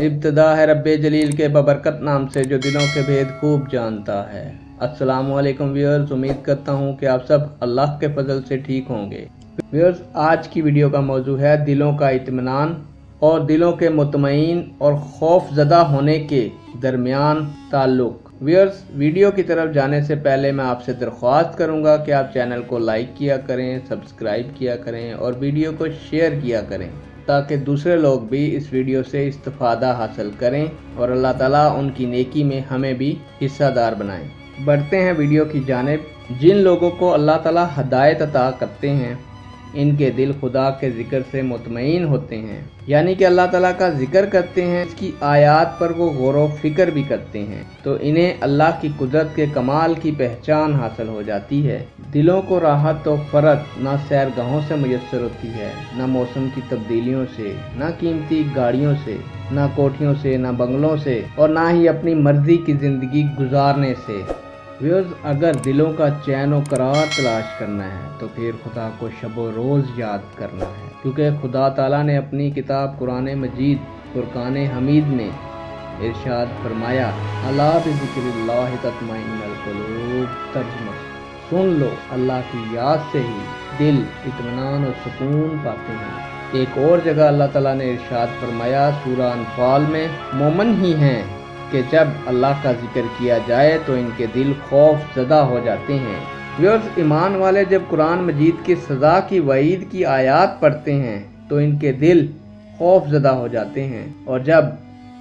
इब्तिदा है रब्बे जलील के बबरकत नाम से जो दिलों के भेद खूब जानता है। अस्सलामु अलैकुम व्यूअर्स, उम्मीद करता हूँ कि आप सब अल्लाह के फजल से ठीक होंगे। व्यूअर्स, आज की वीडियो का मौजू है दिलों का इत्मीनान और दिलों के मुतमईन और खौफजदा होने के दरमियान ताल्लुक। व्यूअर्स, वीडियो की तरफ जाने से पहले मैं आपसे दरख्वास्त करूंगा कि आप चैनल को लाइक किया करें, सब्सक्राइब किया करें और वीडियो को शेयर किया करें ताकि दूसरे लोग भी इस वीडियो से इस्तिफादा हासिल करें और अल्लाह ताला उनकी नेकी में हमें भी हिस्सादार बनाएं। बढ़ते हैं वीडियो की जानिब। जिन लोगों को अल्लाह ताला हदायत अता करते हैं इनके दिल खुदा के ज़िक्र से मुतमईन होते हैं, यानी कि अल्लाह ताला का जिक्र करते हैं, इसकी आयात पर वो गौर व फिक्र भी करते हैं तो इन्हें अल्लाह की कुदरत के कमाल की पहचान हासिल हो जाती है। दिलों को राहत और फ़रत ना सैरगाहों से मुयस्सर होती है, ना मौसम की तब्दीलियों से, ना कीमती गाड़ियों से, ना कोठियों से, ना बंगलों से और ना ही अपनी मर्जी की ज़िंदगी गुजारने से। व्यूअर्स, अगर दिलों का चैन और करार तलाश करना है तो फिर खुदा को शबो रोज़ याद करना है, क्योंकि खुदा ताला ने अपनी किताब कुरान मजीद फुरकान हमीद में इरशाद फरमाया, अला बिज़िक्रिल्लाहि तत्मइन्नुल क़ुलूब। तर्जुमा, सुन लो, अल्लाह की याद से ही दिल इत्मीनान और सुकून पाते हैं। एक और जगह अल्लाह ताला ने इरशाद फरमाया सूरह अनफाल में, मोमन ही हैं कि जब अल्लाह का जिक्र किया जाए तो इनके दिल खौफ ज़दा हो जाते हैं। व्यूअर्स, ईमान वाले जब कुरान मजीद की सज़ा की वईद की आयात पढ़ते हैं तो इनके दिल खौफ ज़दा हो जाते हैं और जब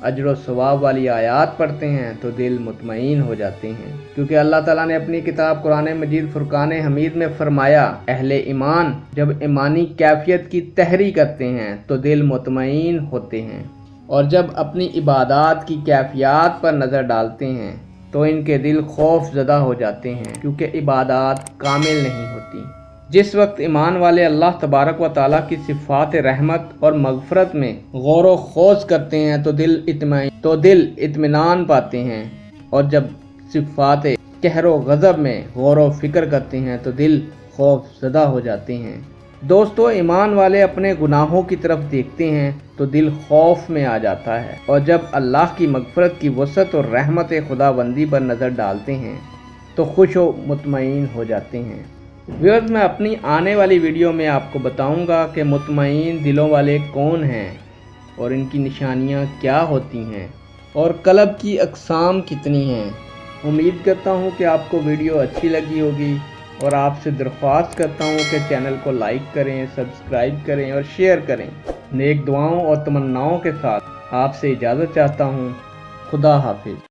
अजर व सवाब वाली आयात पढ़ते हैं तो दिल मुतमईन हो जाते हैं, क्योंकि अल्लाह ताला ने अपनी किताब कुरान मजीद फुरकान हमीद में फरमाया, अहले ईमान जब ईमानी कैफियत की तहरी करते हैं तो दिल मुतमईन होते हैं और जब अपनी इबादत की कैफियत पर नज़र डालते हैं तो इनके दिल खौफ ज़दा हो जाते हैं, क्योंकि इबादत कामिल नहीं होती। जिस वक्त ईमान वाले अल्लाह तबारक व ताला की सिफ़ात रहमत और मग़फ़रत में गौर व ख़ौज़ करते हैं तो दिल इत्मीनान पाते हैं और जब सिफ़ात कहर व ग़ज़ब में गौर व फ़िक्र करते हैं तो दिल खौफ ज़दा हो जाते हैं। दोस्तों, ईमान वाले अपने गुनाहों की तरफ देखते हैं तो दिल खौफ में आ जाता है और जब अल्लाह की मग़फ़रत की वसअत और रहमत खुदाबंदी पर नज़र डालते हैं तो खुश व मुतमईन हो जाते हैं। व्यूअर्स, मैं अपनी आने वाली वीडियो में आपको बताऊंगा कि मुतमईन दिलों वाले कौन हैं और इनकी निशानियां क्या होती हैं और कल्ब की अक़साम कितनी हैं। उम्मीद करता हूं कि आपको वीडियो अच्छी लगी होगी और आपसे दरख्वास्त करता हूं कि चैनल को लाइक करें, सब्सक्राइब करें और शेयर करें। नेक दुआओं और तमन्नाओं के साथ आपसे इजाज़त चाहता हूं। खुदा हाफिज़।